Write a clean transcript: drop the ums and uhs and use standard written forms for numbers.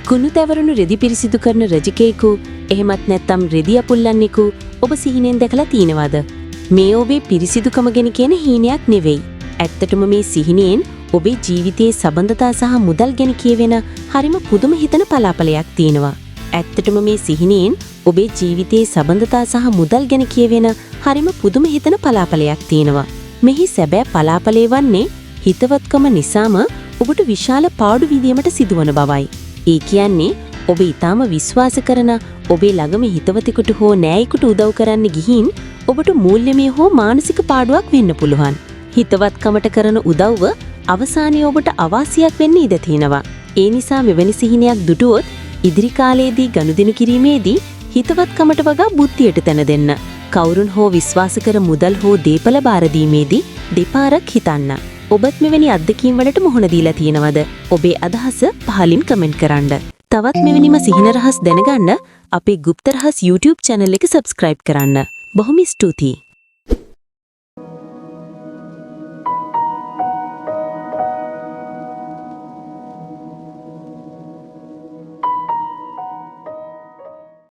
කුණු තැවරුණු රෙදි පිරිසිදු කරන රජකේකු එහෙමත් නැත්නම් රෙදි අපුල්ලන්නෙකු ඔබ සිහිනෙන් දැකලා තියෙනවද? මේ ඔබේ පිරිසිදුකම ගැන කියන හීනයක් නෙවෙයි. ඇත්තටම මේ සිහිනෙන් ඔබේ ජීවිතයේ සබඳතා සහ මුදල් ගැන කියවෙන හරිම පුදුම හිතන පලාපලයක් තියෙනවා. ඇත්තටම මේ සිහිනෙන් ඔබේ ජීවිතයේ සබඳතා සහ මුදල් ගැන කියවෙන හරිම පුදුම හිතන පලාපලයක් තියෙනවා. මෙහි සැබෑ පලාපලේ වන්නේ හිතවත්කම නිසාම ඔබට විශාල පාඩු විදීමට සිදුවන බවයි. ඒ කියන්නේ ඔබ ඊටාම විශ්වාස කරන ඔබේ ළඟම හිතවතෙකුට හෝ නෑයෙකුට උදව් කරන්න ගිහින් ඔබට මූල්‍යමය හෝ මානසික පාඩුවක් වෙන්න පුළුවන්. හිතවත්කමට කරන උදව්ව අවසානයේ ඔබට අවාසියක් වෙන්න ඉඩ තියෙනවා. ඒ නිසා මෙවැනි සිහිනයක් දුටුවොත් ඉදිරි කාලයේදී ගනුදෙනු කිරීමේදී හිතවත්කමට වගා බුද්ධියට තැන දෙන්න. කවුරුන් හෝ විශ්වාස කර මුදල් හෝ දීපල බාර දීමේදී දෙපාරක් හිතන්න. ඔබත් මෙවැනි අත්දැකීම් වලට මුහුණ දීලා තියෙනවද? ඔබේ අදහස පහලින් කමෙන්ට් කරන්න. තවත් මෙවැනිම සිහින රහස් දැනගන්න අපේ ගුප්ත රහස් YouTube channel එක subscribe කරන්න. බොහොම ස්තුතියි.